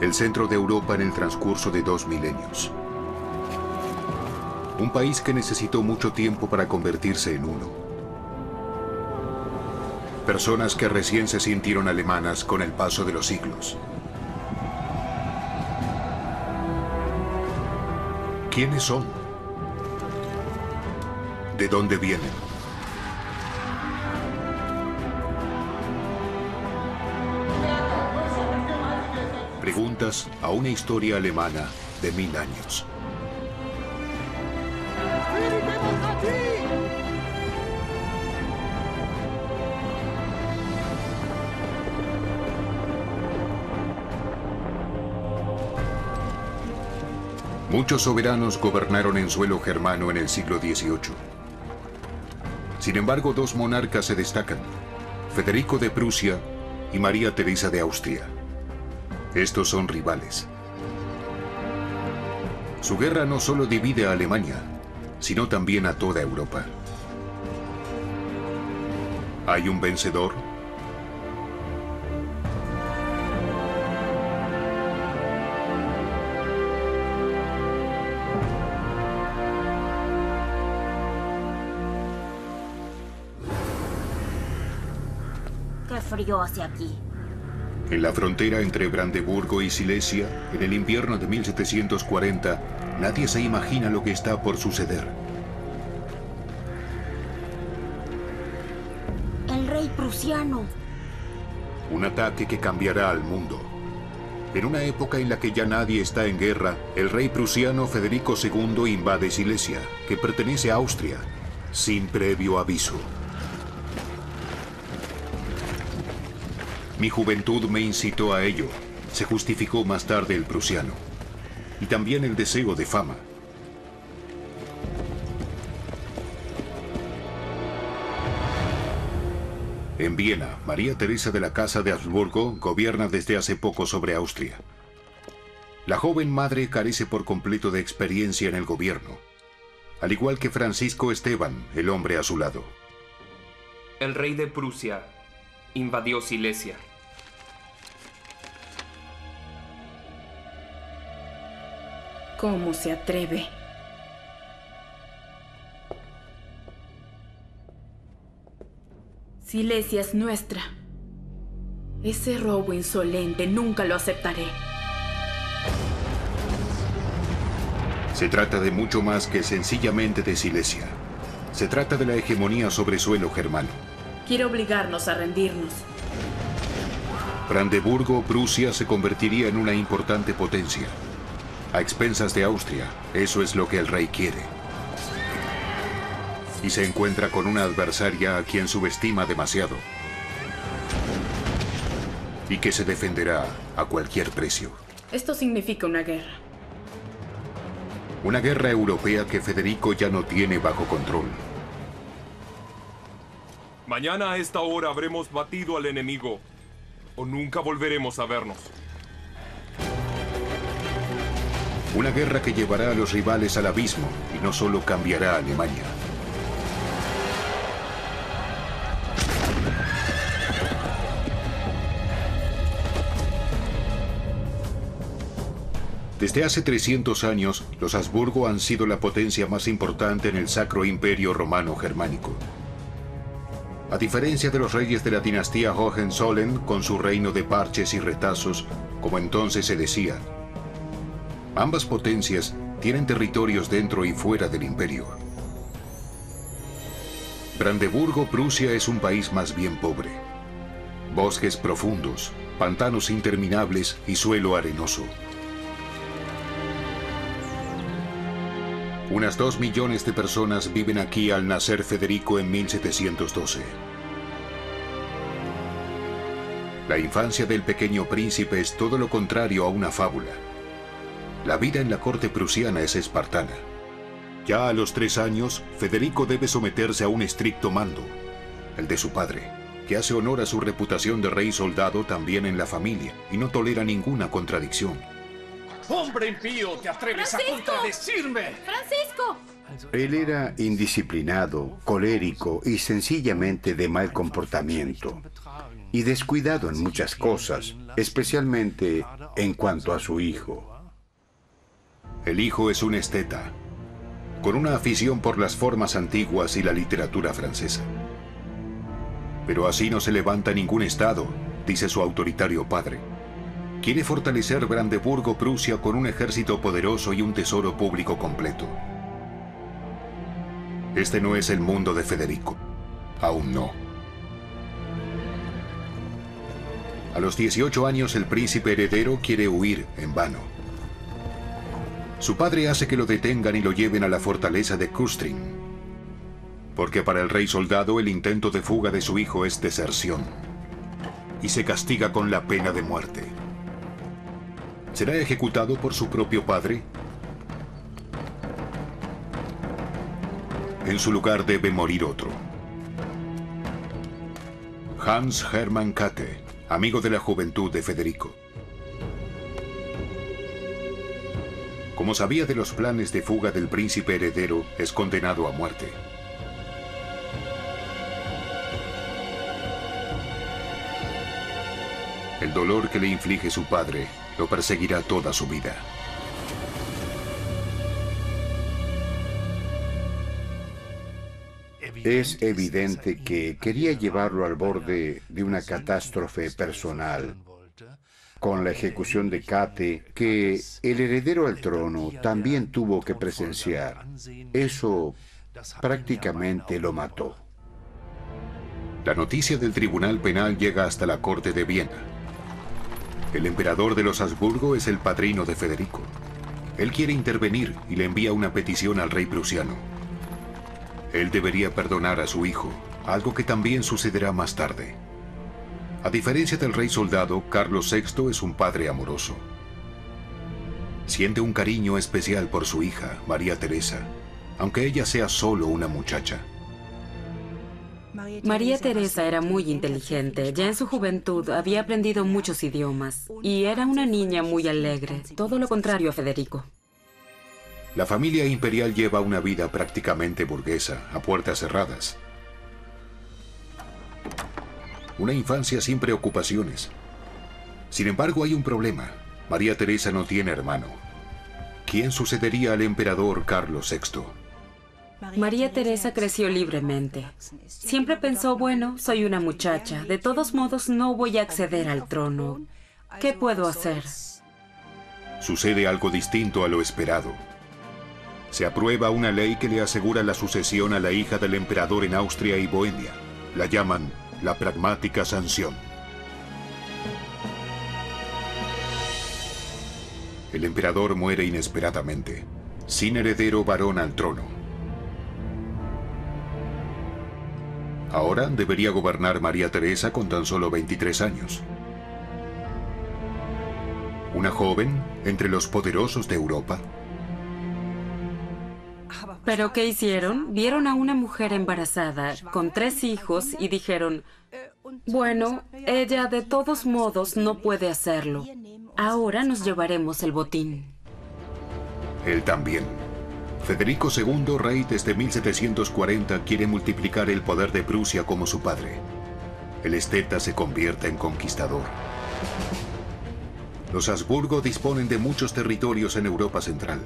el centro de Europa en el transcurso de 2 milenios. Un país que necesitó mucho tiempo para convertirse en uno. Personas que recién se sintieron alemanas con el paso de los siglos. ¿Quiénes son? ¿De dónde vienen? Preguntas a una historia alemana de 1000 años. Muchos soberanos gobernaron en suelo germano en el siglo XVIII. Sin embargo, 2 monarcas se destacan: Federico de Prusia y María Teresa de Austria. Estos son rivales. Su guerra no solo divide a Alemania, sino también a toda Europa. ¿Hay un vencedor? ¡Qué frío hace aquí! En la frontera entre Brandeburgo y Silesia, en el invierno de 1740, nadie se imagina lo que está por suceder. El rey prusiano. Un ataque que cambiará al mundo. En una época en la que ya nadie está en guerra, el rey prusiano Federico II invade Silesia, que pertenece a Austria, sin previo aviso. Mi juventud me incitó a ello, se justificó más tarde el prusiano. Y también el deseo de fama. En Viena, María Teresa de la Casa de Habsburgo gobierna desde hace poco sobre Austria. La joven madre carece por completo de experiencia en el gobierno, al igual que Francisco Esteban, el hombre a su lado. El rey de Prusia invadió Silesia. ¿Cómo se atreve? Silesia es nuestra. Ese robo insolente nunca lo aceptaré. Se trata de mucho más que sencillamente de Silesia. Se trata de la hegemonía sobre suelo germano. Quiere obligarnos a rendirnos. Brandeburgo, Prusia, se convertiría en una importante potencia. A expensas de Austria, eso es lo que el rey quiere. Y se encuentra con una adversaria a quien subestima demasiado. Y que se defenderá a cualquier precio. Esto significa una guerra. Una guerra europea que Federico ya no tiene bajo control. Mañana a esta hora habremos batido al enemigo, o nunca volveremos a vernos. Una guerra que llevará a los rivales al abismo y no solo cambiará a Alemania. Desde hace 300 años, los Habsburgo han sido la potencia más importante en el Sacro Imperio Romano Germánico. A diferencia de los reyes de la dinastía Hohenzollern, con su reino de parches y retazos, como entonces se decía, ambas potencias tienen territorios dentro y fuera del imperio. Brandeburgo, Prusia, es un país más bien pobre. Bosques profundos, pantanos interminables y suelo arenoso. Unas 2 millones de personas viven aquí al nacer Federico en 1712. La infancia del pequeño príncipe es todo lo contrario a una fábula. La vida en la corte prusiana es espartana. Ya a los 3 años, Federico debe someterse a un estricto mando, el de su padre, que hace honor a su reputación de rey soldado también en la familia y no tolera ninguna contradicción. ¡Hombre impío! ¿Te atreves a contradecirme? ¡Francisco! Él era indisciplinado, colérico y sencillamente de mal comportamiento. Y descuidado en muchas cosas, especialmente en cuanto a su hijo. El hijo es un esteta, con una afición por las formas antiguas y la literatura francesa. Pero así no se levanta ningún estado, dice su autoritario padre. Quiere fortalecer Brandeburgo-Prusia con un ejército poderoso y un tesoro público completo. Este no es el mundo de Federico. Aún no. A los 18 años el príncipe heredero quiere huir en vano. Su padre hace que lo detengan y lo lleven a la fortaleza de Kustrin, porque para el rey soldado el intento de fuga de su hijo es deserción, y se castiga con la pena de muerte. ¿Será ejecutado por su propio padre? En su lugar debe morir otro. Hans Hermann Käthe, amigo de la juventud de Federico. Como sabía de los planes de fuga del príncipe heredero, es condenado a muerte. El dolor que le inflige su padre lo perseguirá toda su vida. Es evidente que quería llevarlo al borde de una catástrofe personal, con la ejecución de Käthe, que el heredero al trono también tuvo que presenciar. Eso prácticamente lo mató. La noticia del tribunal penal llega hasta la corte de Viena. El emperador de los Habsburgo es el padrino de Federico. Él quiere intervenir y le envía una petición al rey prusiano. Él debería perdonar a su hijo, algo que también sucederá más tarde. A diferencia del rey soldado, Carlos VI es un padre amoroso. Siente un cariño especial por su hija, María Teresa, aunque ella sea solo una muchacha. María Teresa era muy inteligente. Ya en su juventud había aprendido muchos idiomas y era una niña muy alegre, todo lo contrario a Federico. La familia imperial lleva una vida prácticamente burguesa, a puertas cerradas. Una infancia sin preocupaciones. Sin embargo, hay un problema. María Teresa no tiene hermano. ¿Quién sucedería al emperador Carlos VI? María Teresa creció libremente. Siempre pensó, bueno, soy una muchacha. De todos modos, no voy a acceder al trono. ¿Qué puedo hacer? Sucede algo distinto a lo esperado. Se aprueba una ley que le asegura la sucesión a la hija del emperador en Austria y Bohemia. La llaman la pragmática sanción. El emperador muere inesperadamente, sin heredero varón al trono. Ahora debería gobernar María Teresa con tan solo 23 años. Una joven entre los poderosos de Europa. ¿Pero qué hicieron? Vieron a una mujer embarazada con 3 hijos y dijeron, bueno, ella de todos modos no puede hacerlo. Ahora nos llevaremos el botín. Él también. Federico II, rey desde 1740, quiere multiplicar el poder de Prusia como su padre. El esteta se convierte en conquistador. Los Habsburgo disponen de muchos territorios en Europa Central,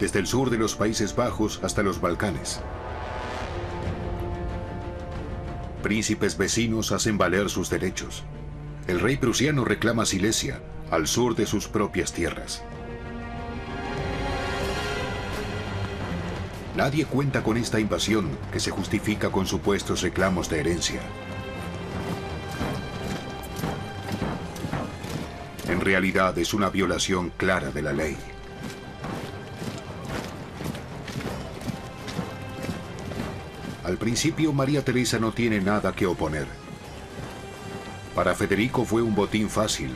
desde el sur de los Países Bajos hasta los Balcanes. Príncipes vecinos hacen valer sus derechos. El rey prusiano reclama Silesia, al sur de sus propias tierras. Nadie cuenta con esta invasión, que se justifica con supuestos reclamos de herencia. En realidad es una violación clara de la ley. Al principio, María Teresa no tiene nada que oponer. Para Federico fue un botín fácil,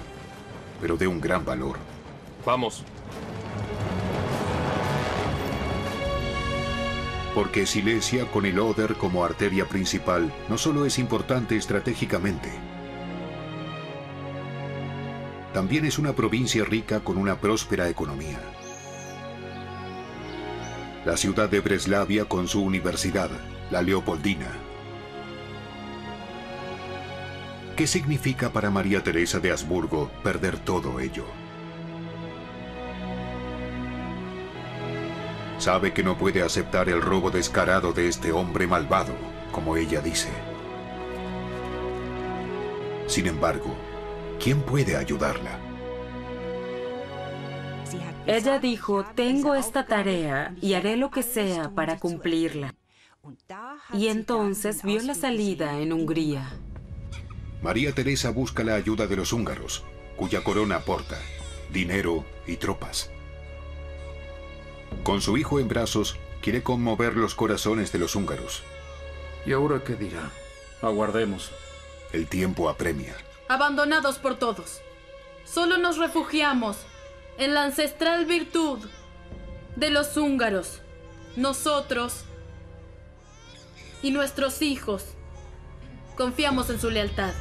pero de un gran valor. Vamos. Porque Silesia, con el Oder como arteria principal, no solo es importante estratégicamente, también es una provincia rica con una próspera economía. La ciudad de Breslavia con su universidad, la Leopoldina. ¿Qué significa para María Teresa de Habsburgo perder todo ello? Sabe que no puede aceptar el robo descarado de este hombre malvado, como ella dice. Sin embargo, ¿quién puede ayudarla? Ella dijo, tengo esta tarea y haré lo que sea para cumplirla. Y entonces vio la salida en Hungría. María Teresa busca la ayuda de los húngaros, cuya corona aporta dinero y tropas. Con su hijo en brazos, quiere conmover los corazones de los húngaros. ¿Y ahora qué dirá? Aguardemos. El tiempo apremia. Abandonados por todos, solo nos refugiamos en la ancestral virtud de los húngaros. Nosotros y nuestros hijos confiamos en su lealtad.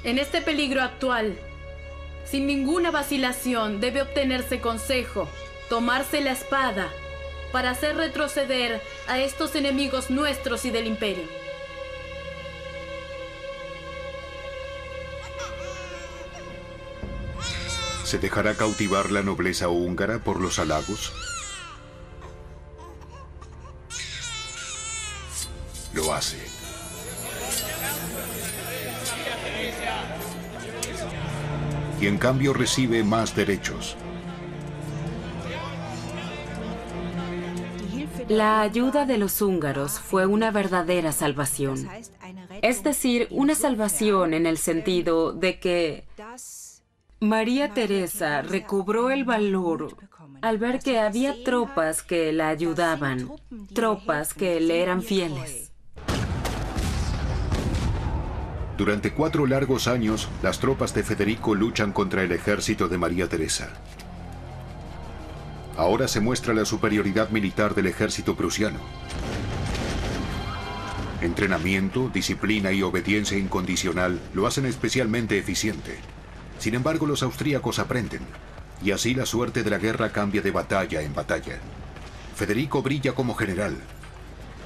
En este peligro actual, sin ninguna vacilación, debe obtenerse consejo, tomarse la espada para hacer retroceder a estos enemigos nuestros y del imperio. ¿Se dejará cautivar la nobleza húngara por los halagos? Lo hace. Y en cambio recibe más derechos. La ayuda de los húngaros fue una verdadera salvación. Es decir, una salvación en el sentido de que María Teresa recobró el valor al ver que había tropas que la ayudaban, tropas que le eran fieles. Durante 4 largos años, las tropas de Federico luchan contra el ejército de María Teresa. Ahora se muestra la superioridad militar del ejército prusiano. Entrenamiento, disciplina y obediencia incondicional lo hacen especialmente eficiente. Sin embargo, los austríacos aprenden, y así la suerte de la guerra cambia de batalla en batalla. Federico brilla como general.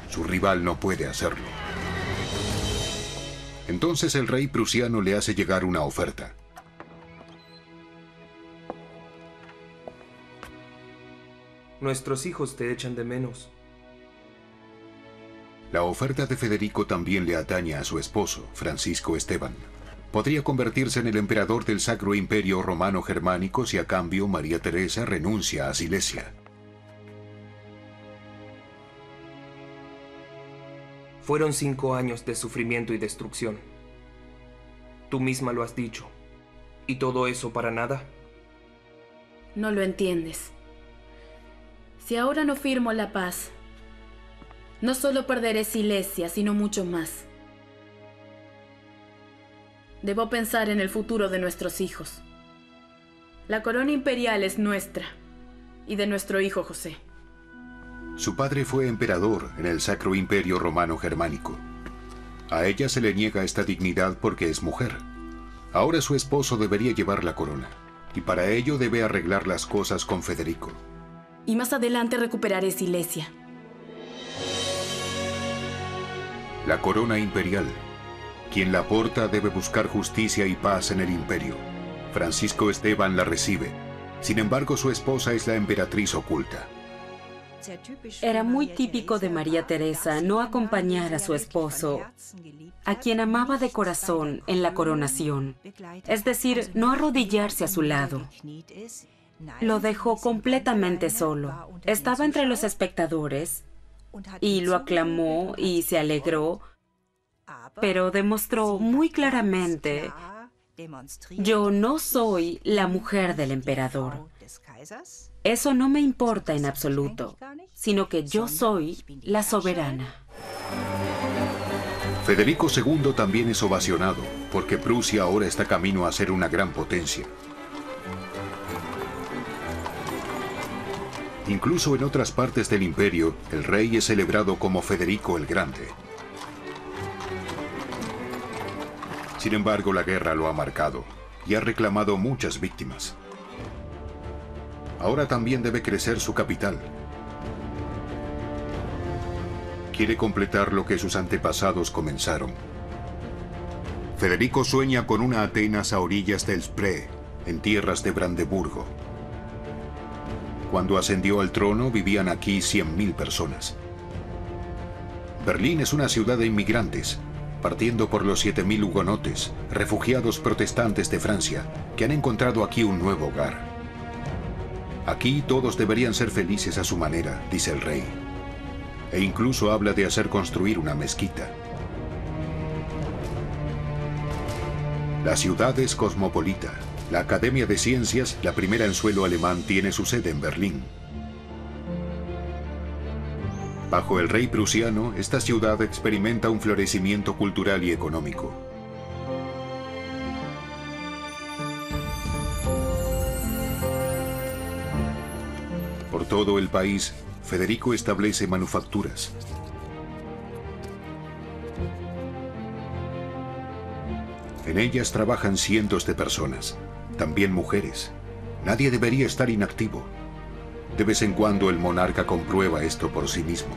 Su rival no puede hacerlo. Entonces el rey prusiano le hace llegar una oferta. Nuestros hijos te echan de menos. La oferta de Federico también le atañe a su esposo, Francisco Esteban. Podría convertirse en el emperador del Sacro Imperio Romano Germánico si a cambio María Teresa renuncia a Silesia. Fueron 5 años de sufrimiento y destrucción. Tú misma lo has dicho. ¿Y todo eso para nada? No lo entiendes. Si ahora no firmo la paz, no solo perderé Silesia, sino mucho más. Debo pensar en el futuro de nuestros hijos. La corona imperial es nuestra y de nuestro hijo José. Su padre fue emperador en el Sacro Imperio Romano Germánico. A ella se le niega esta dignidad porque es mujer. Ahora su esposo debería llevar la corona, y para ello debe arreglar las cosas con Federico. Y más adelante recuperaré Silesia. La corona imperial. Quien la porta debe buscar justicia y paz en el imperio. Francisco Esteban la recibe. Sin embargo, su esposa es la emperatriz oculta. Era muy típico de María Teresa no acompañar a su esposo, a quien amaba de corazón, en la coronación. Es decir, no arrodillarse a su lado. Lo dejó completamente solo. Estaba entre los espectadores y lo aclamó y se alegró, pero demostró muy claramente: yo no soy la mujer del emperador. Eso no me importa en absoluto, sino que yo soy la soberana. Federico II también es ovacionado, porque Prusia ahora está camino a ser una gran potencia. Incluso en otras partes del imperio, el rey es celebrado como Federico el Grande. Sin embargo, la guerra lo ha marcado y ha reclamado muchas víctimas. Ahora también debe crecer su capital. Quiere completar lo que sus antepasados comenzaron. Federico sueña con una Atenas a orillas del Spree, en tierras de Brandeburgo. Cuando ascendió al trono vivían aquí 100.000 personas. Berlín es una ciudad de inmigrantes, partiendo por los 7.000 hugonotes, refugiados protestantes de Francia, que han encontrado aquí un nuevo hogar. Aquí todos deberían ser felices a su manera, dice el rey. E incluso habla de hacer construir una mezquita. La ciudad es cosmopolita. La Academia de Ciencias, la primera en suelo alemán, tiene su sede en Berlín. Bajo el rey prusiano, esta ciudad experimenta un florecimiento cultural y económico. Por todo el país, Federico establece manufacturas. En ellas trabajan cientos de personas, también mujeres. Nadie debería estar inactivo. De vez en cuando el monarca comprueba esto por sí mismo.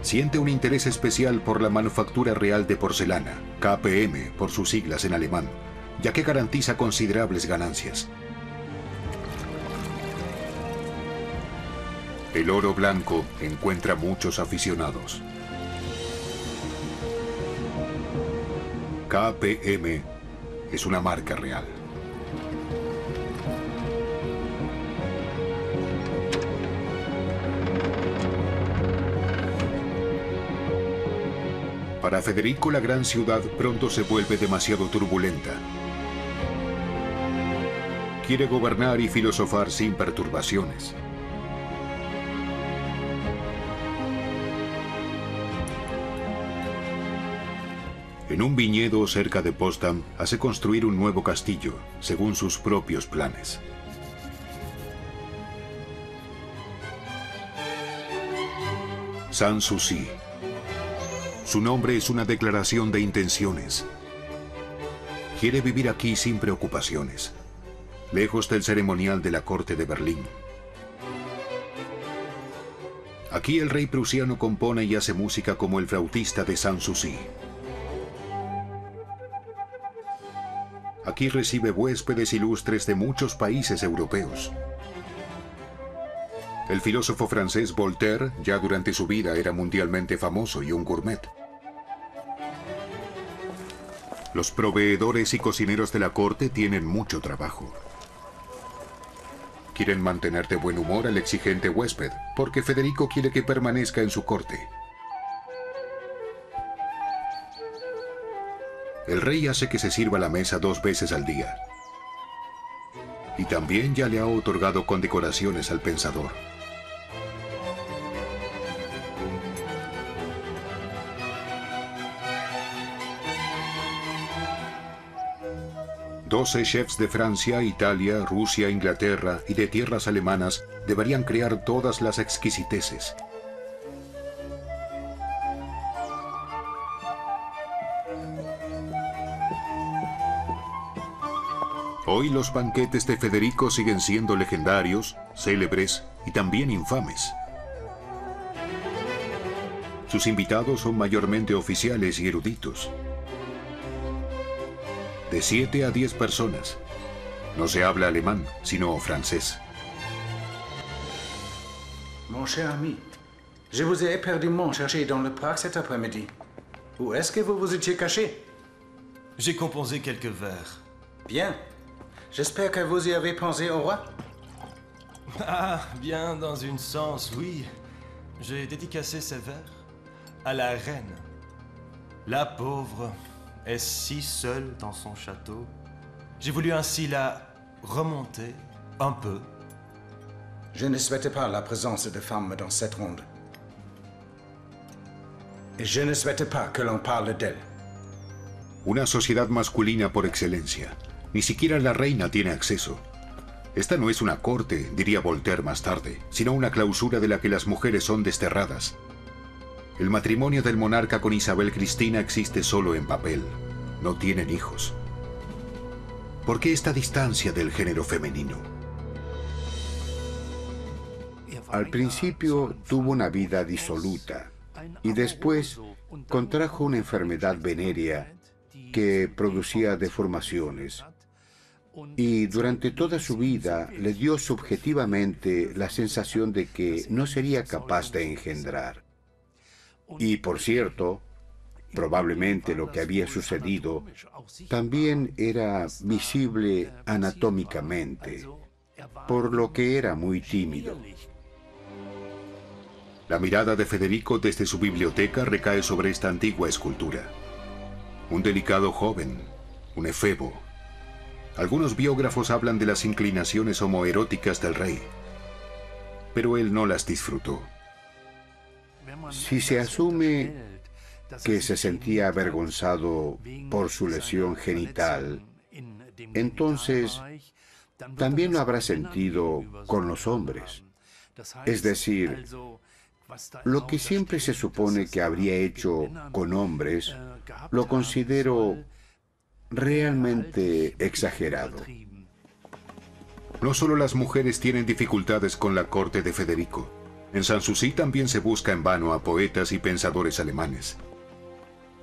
Siente un interés especial por la manufactura real de porcelana, KPM por sus siglas en alemán, ya que garantiza considerables ganancias. El oro blanco encuentra muchos aficionados. KPM es una marca real. Para Federico, la gran ciudad pronto se vuelve demasiado turbulenta. Quiere gobernar y filosofar sin perturbaciones. En un viñedo cerca de Potsdam hace construir un nuevo castillo, según sus propios planes. Sanssouci. Su nombre es una declaración de intenciones. Quiere vivir aquí sin preocupaciones, lejos del ceremonial de la corte de Berlín. Aquí el rey prusiano compone y hace música como el flautista de Sanssouci. Aquí recibe huéspedes ilustres de muchos países europeos. El filósofo francés Voltaire, ya durante su vida, era mundialmente famoso y un gourmet. Los proveedores y cocineros de la corte tienen mucho trabajo. Quieren mantener de buen humor al exigente huésped, porque Federico quiere que permanezca en su corte. El rey hace que se sirva la mesa 2 veces al día. Y también ya le ha otorgado condecoraciones al pensador. 12 chefs de Francia, Italia, Rusia, Inglaterra y de tierras alemanas deberían crear todas las exquisiteces. Hoy los banquetes de Federico siguen siendo legendarios, célebres y también infames. Sus invitados son mayormente oficiales y eruditos. De 7 a 10 personas. No se habla alemán, sino francés. Mon cher ami, je vous ai éperdument cherché dans le parc cet après-midi. Où est-ce que vous vous étiez caché? J'ai composé quelques vers. Bien. J'espère que vous y avez pensé au roi. Ah, bien dans un sens, oui. J'ai dédicacé ces vers à la reine. La pauvre est si seule dans son château. J'ai voulu ainsi la remonter un peu. Je ne souhaite pas la présence de femmes dans cette ronde. Et je ne souhaite pas que l'on parle d'elle. Una sociedad masculina por excelencia. Ni siquiera la reina tiene acceso. Esta no es una corte, diría Voltaire más tarde, sino una clausura de la que las mujeres son desterradas. El matrimonio del monarca con Isabel Cristina existe solo en papel. No tienen hijos. ¿Por qué esta distancia del género femenino? Al principio tuvo una vida disoluta y después contrajo una enfermedad venérea que producía deformaciones. y durante toda su vida le dio subjetivamente la sensación de que no sería capaz de engendrar. Y por cierto, probablemente lo que había sucedido también era visible anatómicamente, por lo que era muy tímido. La mirada de Federico desde su biblioteca recae sobre esta antigua escultura. Un delicado joven, un efebo. Algunos biógrafos hablan de las inclinaciones homoeróticas del rey, pero él no las disfrutó. Si se asume que se sentía avergonzado por su lesión genital, entonces también lo habrá sentido con los hombres. Es decir, lo que siempre se supone que habría hecho con hombres, lo considero realmente exagerado. No solo las mujeres tienen dificultades con la corte de Federico. En Sanssouci también se busca en vano a poetas y pensadores alemanes.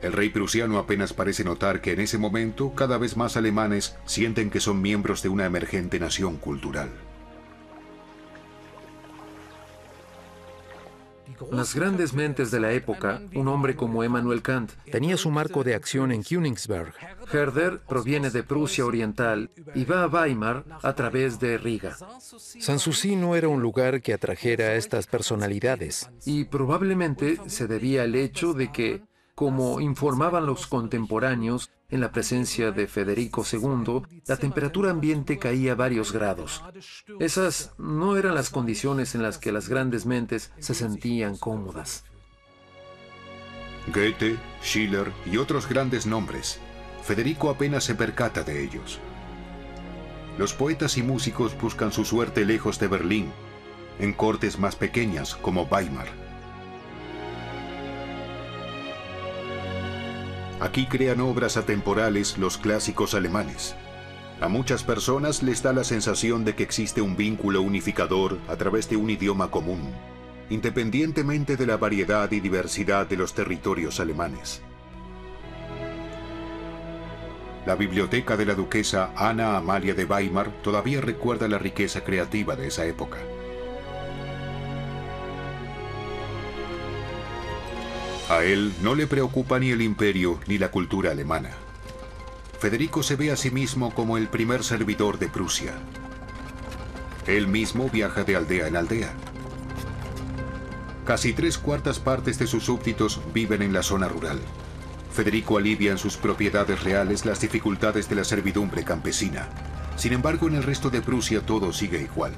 El rey prusiano apenas parece notar que en ese momento cada vez más alemanes sienten que son miembros de una emergente nación cultural. Las grandes mentes de la época, un hombre como Immanuel Kant, tenía su marco de acción en Königsberg. Herder proviene de Prusia Oriental y va a Weimar a través de Riga. Sanssouci no era un lugar que atrajera a estas personalidades. Y probablemente se debía al hecho de que, como informaban los contemporáneos, en la presencia de Federico II, la temperatura ambiente caía varios grados. Esas no eran las condiciones en las que las grandes mentes se sentían cómodas. Goethe, Schiller y otros grandes nombres. Federico apenas se percata de ellos. Los poetas y músicos buscan su suerte lejos de Berlín, en cortes más pequeñas como Weimar. Aquí crean obras atemporales los clásicos alemanes. A muchas personas les da la sensación de que existe un vínculo unificador a través de un idioma común, independientemente de la variedad y diversidad de los territorios alemanes. La biblioteca de la duquesa Ana Amalia de Weimar todavía recuerda la riqueza creativa de esa época. A él no le preocupa ni el imperio ni la cultura alemana. Federico se ve a sí mismo como el primer servidor de Prusia. Él mismo viaja de aldea en aldea. Casi 3/4 partes de sus súbditos viven en la zona rural. Federico alivia en sus propiedades reales las dificultades de la servidumbre campesina. Sin embargo, en el resto de Prusia todo sigue igual.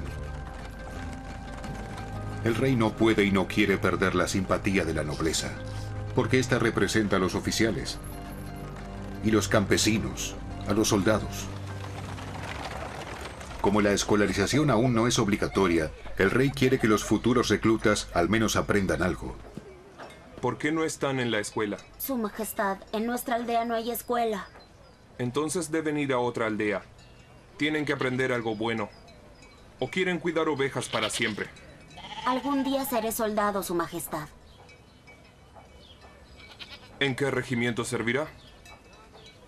El rey no puede y no quiere perder la simpatía de la nobleza, porque ésta representa a los oficiales y los campesinos, a los soldados. Como la escolarización aún no es obligatoria, el rey quiere que los futuros reclutas al menos aprendan algo. ¿Por qué no están en la escuela? Su Majestad, en nuestra aldea no hay escuela. Entonces deben ir a otra aldea. Tienen que aprender algo bueno. ¿O quieren cuidar ovejas para siempre? Algún día seré soldado, Su Majestad. ¿En qué regimiento servirá?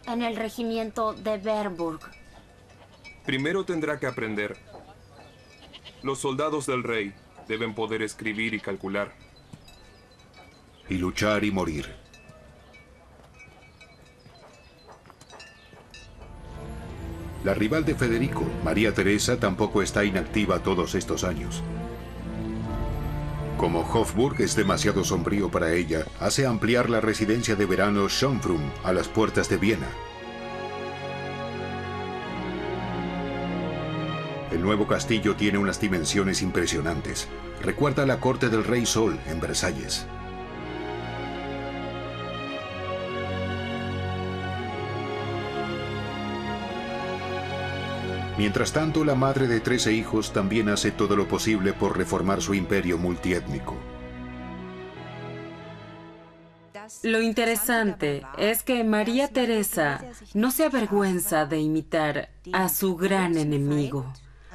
En el regimiento de Bernburg. Primero tendrá que aprender. Los soldados del rey deben poder escribir y calcular. Y luchar y morir. La rival de Federico, María Teresa, tampoco está inactiva todos estos años. Como Hofburg es demasiado sombrío para ella, hace ampliar la residencia de verano Schönbrunn a las puertas de Viena. El nuevo castillo tiene unas dimensiones impresionantes. Recuerda la corte del Rey Sol en Versalles. Mientras tanto, la madre de 13 hijos también hace todo lo posible por reformar su imperio multiétnico. Lo interesante es que María Teresa no se avergüenza de imitar a su gran enemigo,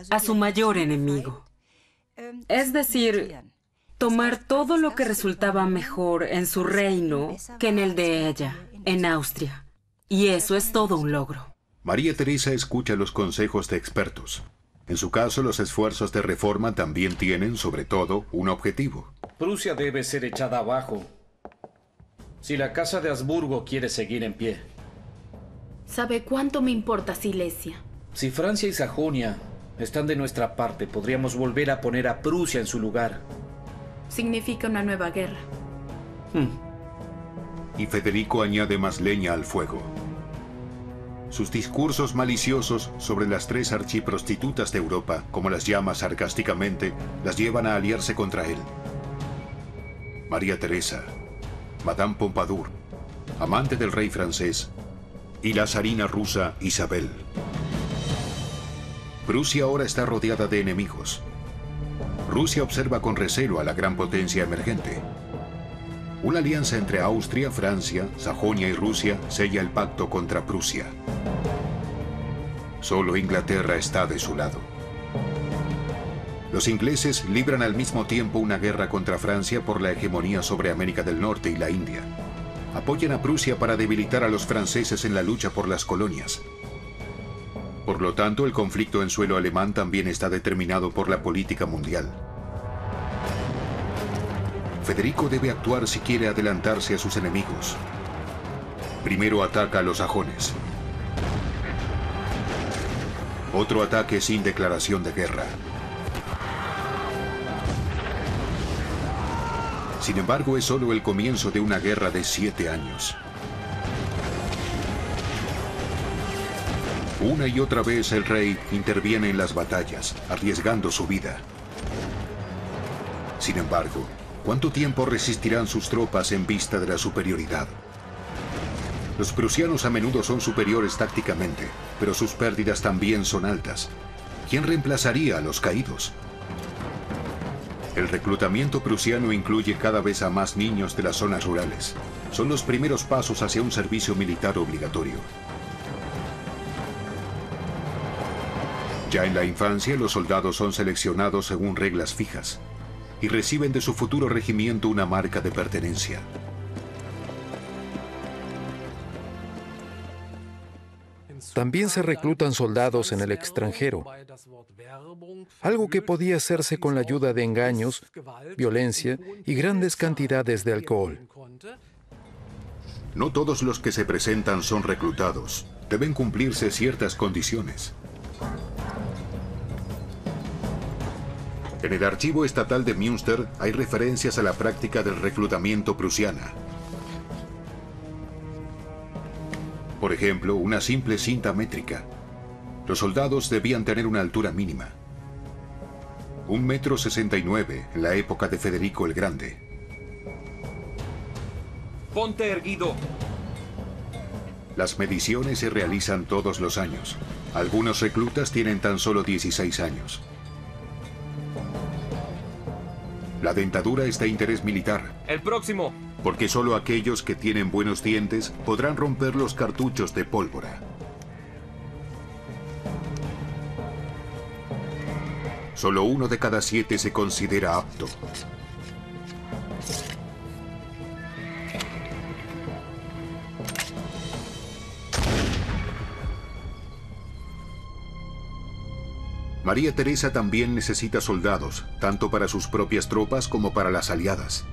a su mayor enemigo. Es decir, tomar todo lo que resultaba mejor en su reino que en el de ella, en Austria. Y eso es todo un logro. María Teresa escucha los consejos de expertos. En su caso, los esfuerzos de reforma también tienen, sobre todo, un objetivo. Prusia debe ser echada abajo si la Casa de Habsburgo quiere seguir en pie. ¿Sabe cuánto me importa Silesia? Si Francia y Sajonia están de nuestra parte, podríamos volver a poner a Prusia en su lugar. Significa una nueva guerra. Y Federico añade más leña al fuego. Sus discursos maliciosos sobre las 3 archiprostitutas de Europa, como las llama sarcásticamente, las llevan a aliarse contra él. María Teresa, Madame Pompadour, amante del rey francés, y la zarina rusa Isabel. Prusia ahora está rodeada de enemigos. Rusia observa con recelo a la gran potencia emergente. Una alianza entre Austria, Francia, Sajonia y Rusia sella el pacto contra Prusia. Solo Inglaterra está de su lado. Los ingleses libran al mismo tiempo una guerra contra Francia por la hegemonía sobre América del Norte y la India. Apoyan a Prusia para debilitar a los franceses en la lucha por las colonias. Por lo tanto, el conflicto en suelo alemán también está determinado por la política mundial. Federico debe actuar si quiere adelantarse a sus enemigos. Primero ataca a los sajones. Otro ataque sin declaración de guerra. Sin embargo, es solo el comienzo de una guerra de 7 años. Una y otra vez el rey interviene en las batallas, arriesgando su vida. Sin embargo, ¿cuánto tiempo resistirán sus tropas en vista de la superioridad? Los prusianos a menudo son superiores tácticamente, pero sus pérdidas también son altas. ¿Quién reemplazaría a los caídos? El reclutamiento prusiano incluye cada vez a más niños de las zonas rurales. Son los primeros pasos hacia un servicio militar obligatorio. Ya en la infancia, los soldados son seleccionados según reglas fijas y reciben de su futuro regimiento una marca de pertenencia. También se reclutan soldados en el extranjero, algo que podía hacerse con la ayuda de engaños, violencia y grandes cantidades de alcohol. No todos los que se presentan son reclutados. Deben cumplirse ciertas condiciones. En el archivo estatal de Münster hay referencias a la práctica del reclutamiento prusiana. Por ejemplo, una simple cinta métrica. Los soldados debían tener una altura mínima. 1,69 m en la época de Federico el Grande. ¡Ponte erguido! Las mediciones se realizan todos los años. Algunos reclutas tienen tan solo 16 años. La dentadura es de interés militar. ¡El próximo! Porque solo aquellos que tienen buenos dientes podrán romper los cartuchos de pólvora. Solo 1 de cada 7 se considera apto. María Teresa también necesita soldados, tanto para sus propias tropas como para las aliadas.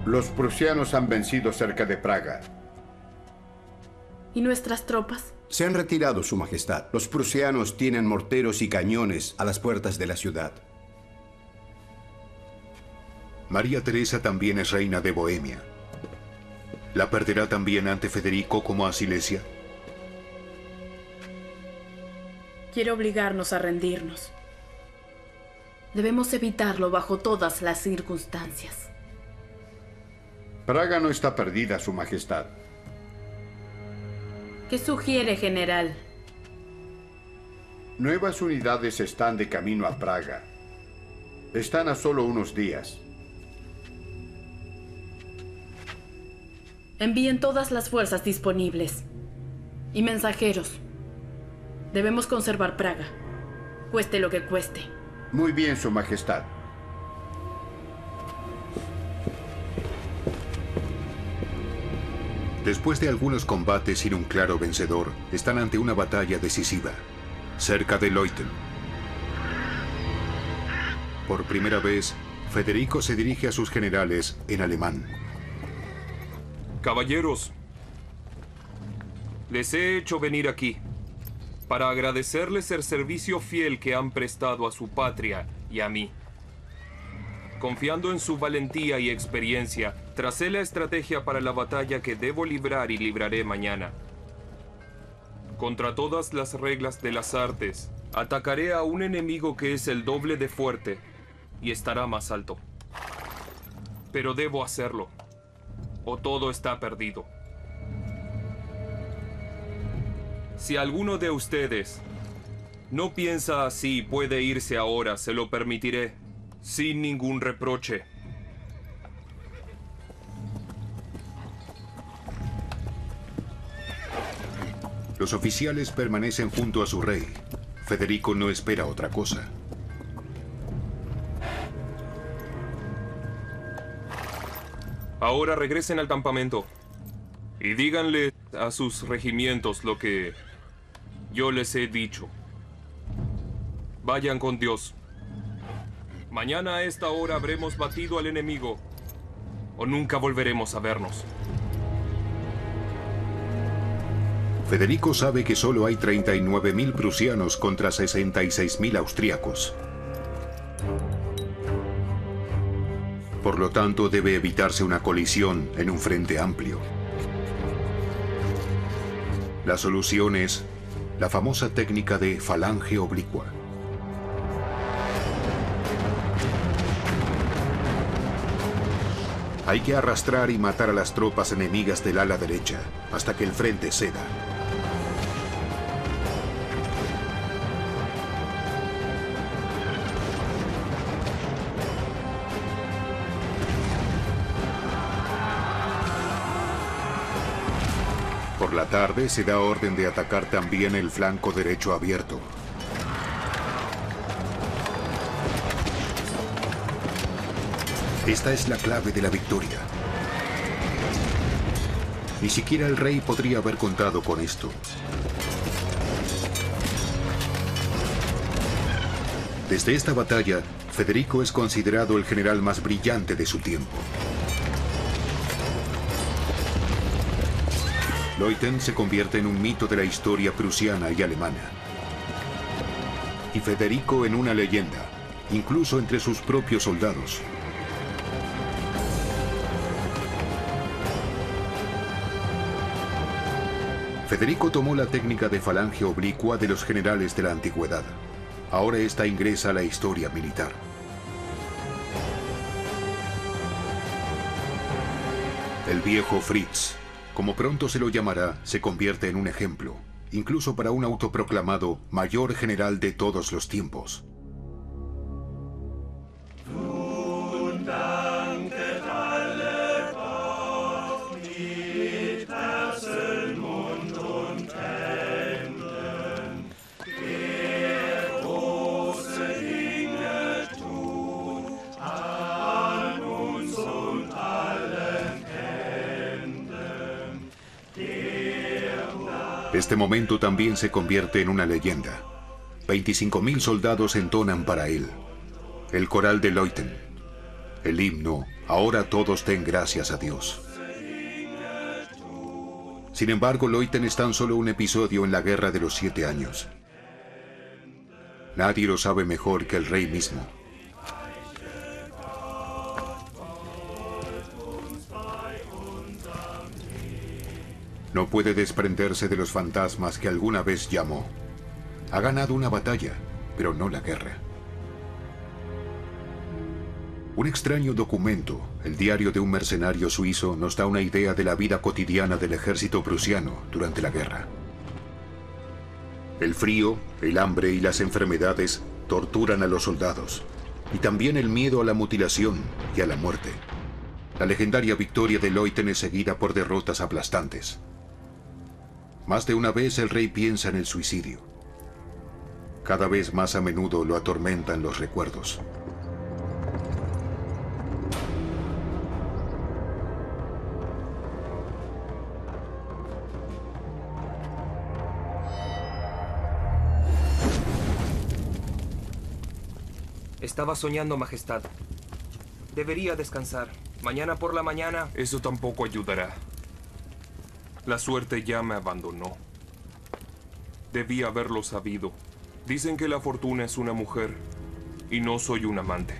Los prusianos han vencido cerca de Praga. ¿Y nuestras tropas? Se han retirado, Su Majestad. Los prusianos tienen morteros y cañones a las puertas de la ciudad. María Teresa también es reina de Bohemia. ¿La perderá también ante Federico como a Silesia? Quiere obligarnos a rendirnos. Debemos evitarlo bajo todas las circunstancias. Praga no está perdida, Su Majestad. ¿Qué sugiere, general? Nuevas unidades están de camino a Praga. Están a solo unos días. Envíen todas las fuerzas disponibles. Y mensajeros. Debemos conservar Praga, cueste lo que cueste. Muy bien, Su Majestad. Después de algunos combates sin un claro vencedor, están ante una batalla decisiva, cerca de Leuthen. Por primera vez, Federico se dirige a sus generales en alemán. Caballeros, les he hecho venir aquí para agradecerles el servicio fiel que han prestado a su patria y a mí. Confiando en su valentía y experiencia, tracé la estrategia para la batalla que debo librar y libraré mañana. Contra todas las reglas de las artes, atacaré a un enemigo que es el doble de fuerte y estará más alto. Pero debo hacerlo, o todo está perdido. Si alguno de ustedes no piensa así y puede irse ahora, se lo permitiré, sin ningún reproche. Los oficiales permanecen junto a su rey. Federico no espera otra cosa. Ahora regresen al campamento y díganle a sus regimientos lo que yo les he dicho. Vayan con Dios. Mañana a esta hora habremos batido al enemigo o nunca volveremos a vernos. Federico sabe que solo hay 39.000 prusianos contra 66.000 austríacos. Por lo tanto, debe evitarse una colisión en un frente amplio. La solución es la famosa técnica de falange oblicua. Hay que arrastrar y matar a las tropas enemigas del ala derecha hasta que el frente ceda. Por la tarde se da orden de atacar también el flanco derecho abierto. Esta es la clave de la victoria. Ni siquiera el rey podría haber contado con esto. Desde esta batalla, Federico es considerado el general más brillante de su tiempo. Leuthen se convierte en un mito de la historia prusiana y alemana. Y Federico en una leyenda, incluso entre sus propios soldados. Federico tomó la técnica de falange oblicua de los generales de la antigüedad. Ahora esta ingresa a la historia militar. El viejo Fritz, como pronto se lo llamará, se convierte en un ejemplo, incluso para un autoproclamado mayor general de todos los tiempos. Este momento también se convierte en una leyenda. 25.000 soldados entonan para él. El coral de Leuthen. El himno, ahora todos den gracias a Dios. Sin embargo, Leuthen es tan solo un episodio en la Guerra de los 7 años. Nadie lo sabe mejor que el rey mismo. No puede desprenderse de los fantasmas que alguna vez llamó. Ha ganado una batalla, pero no la guerra. Un extraño documento, el diario de un mercenario suizo, nos da una idea de la vida cotidiana del ejército prusiano durante la guerra. El frío, el hambre y las enfermedades torturan a los soldados, y también el miedo a la mutilación y a la muerte. La legendaria victoria de Leuthen es seguida por derrotas aplastantes. Más de una vez el rey piensa en el suicidio. Cada vez más a menudo lo atormentan los recuerdos. Estaba soñando, Majestad. Debería descansar. Mañana por la mañana... Eso tampoco ayudará. La suerte ya me abandonó. Debí haberlo sabido. Dicen que la fortuna es una mujer, y no soy un amante.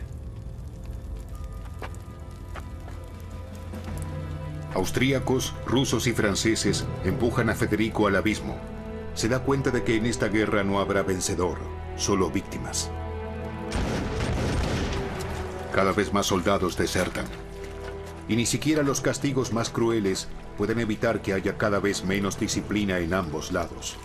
Austríacos, rusos y franceses empujan a Federico al abismo. Se da cuenta de que en esta guerra no habrá vencedor, solo víctimas. Cada vez más soldados desertan. Y ni siquiera los castigos más crueles pueden evitar que haya cada vez menos disciplina en ambos lados.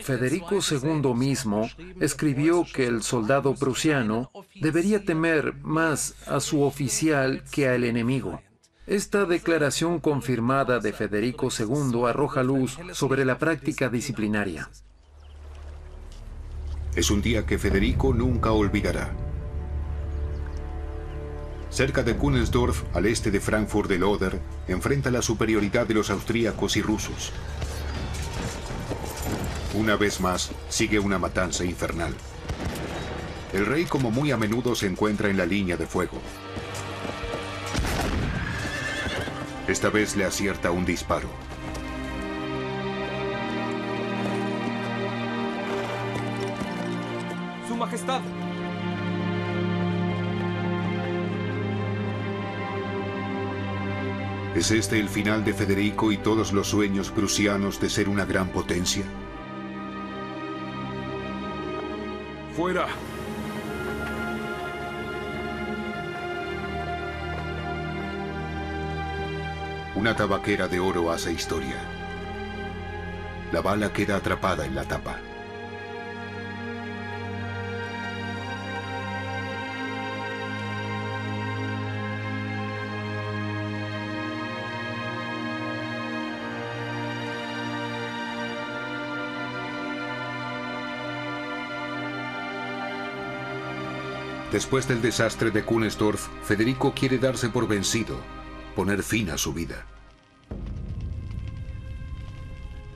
Federico II mismo escribió que el soldado prusiano debería temer más a su oficial que al enemigo. Esta declaración confirmada de Federico II arroja luz sobre la práctica disciplinaria. Es un día que Federico nunca olvidará. Cerca de Kunersdorf, al este de Frankfurt del Oder, enfrenta la superioridad de los austríacos y rusos. Una vez más, sigue una matanza infernal. El rey, como muy a menudo, se encuentra en la línea de fuego. Esta vez le acierta un disparo. ¡Su Majestad! ¿Es este el final de Federico y todos los sueños prusianos de ser una gran potencia? ¡Fuera! Una tabaquera de oro hace historia. La bala queda atrapada en la tapa. Después del desastre de Kunersdorf, Federico quiere darse por vencido, poner fin a su vida.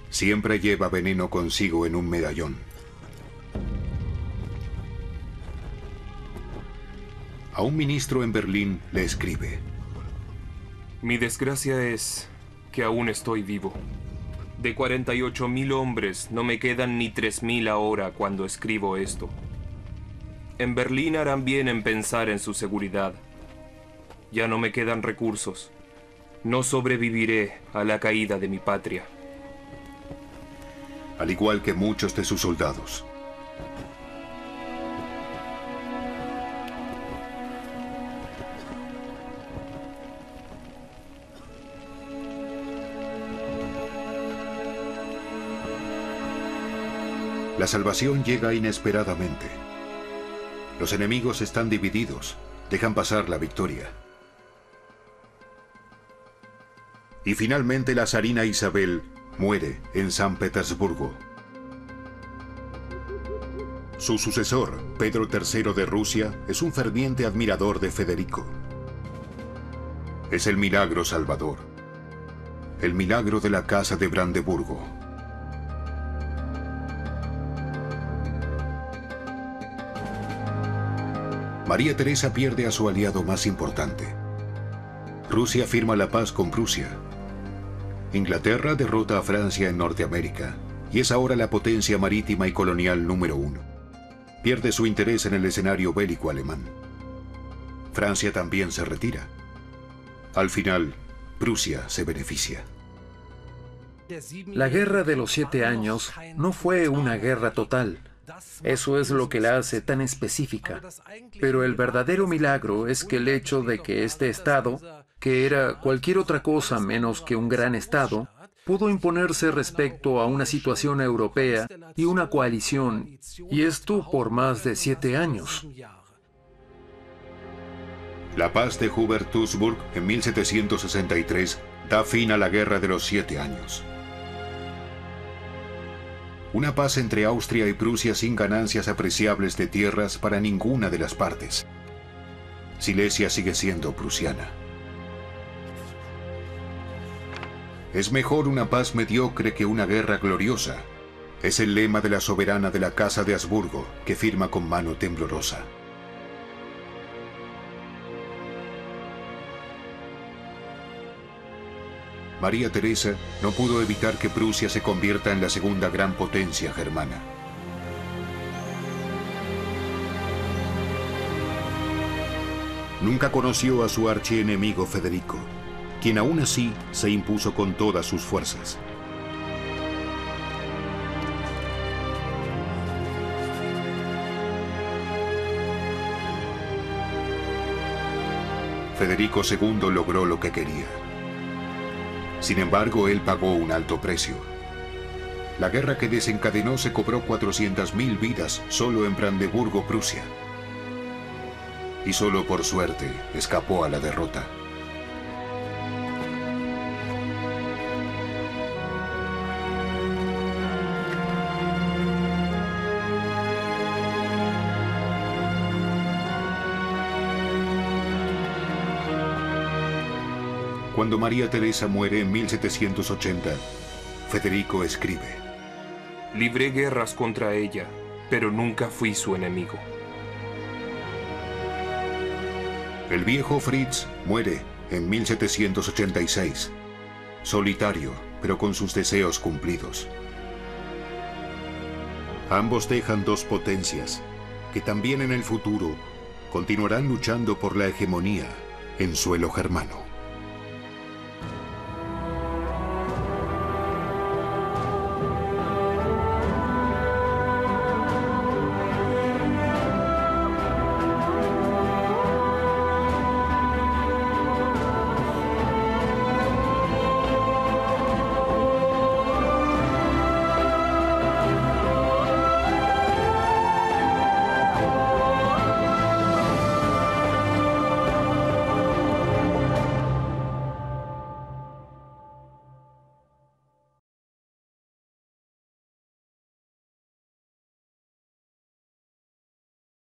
Siempre lleva veneno consigo en un medallón. A un ministro en Berlín le escribe: Mi desgracia es que aún estoy vivo. De 48.000 hombres no me quedan ni 3.000 ahora cuando escribo esto. En Berlín harán bien en pensar en su seguridad. Ya no me quedan recursos. No sobreviviré a la caída de mi patria. Al igual que muchos de sus soldados. La salvación llega inesperadamente. Los enemigos están divididos, dejan pasar la victoria. Y finalmente la zarina Isabel muere en San Petersburgo. Su sucesor, Pedro III de Rusia, es un ferviente admirador de Federico. Es el milagro salvador, el milagro de la Casa de Brandeburgo. María Teresa pierde a su aliado más importante. Rusia firma la paz con Prusia. Inglaterra derrota a Francia en Norteamérica y es ahora la potencia marítima y colonial número 1. Pierde su interés en el escenario bélico alemán. Francia también se retira. Al final, Prusia se beneficia. La Guerra de los 7 Años no fue una guerra total. Eso es lo que la hace tan específica. Pero el verdadero milagro es que el hecho de que este Estado, que era cualquier otra cosa menos que un gran Estado, pudo imponerse respecto a una situación europea y una coalición, y esto por más de 7 años. La paz de Hubert-Tussburg en 1763 da fin a la Guerra de los 7 Años. Una paz entre Austria y Prusia sin ganancias apreciables de tierras para ninguna de las partes. Silesia sigue siendo prusiana. Es mejor una paz mediocre que una guerra gloriosa. Es el lema de la soberana de la Casa de Habsburgo, que firma con mano temblorosa. María Teresa no pudo evitar que Prusia se convierta en la segunda gran potencia germana. Nunca conoció a su archienemigo Federico, quien aún así se impuso con todas sus fuerzas. Federico II logró lo que quería. Sin embargo, él pagó un alto precio. La guerra que desencadenó se cobró 400.000 vidas solo en Brandeburgo, Prusia. Y solo por suerte escapó a la derrota. Cuando María Teresa muere en 1780, Federico escribe: Libré guerras contra ella, pero nunca fui su enemigo. El viejo Fritz muere en 1786, solitario, pero con sus deseos cumplidos. Ambos dejan dos potencias, que también en el futuro continuarán luchando por la hegemonía en suelo germano.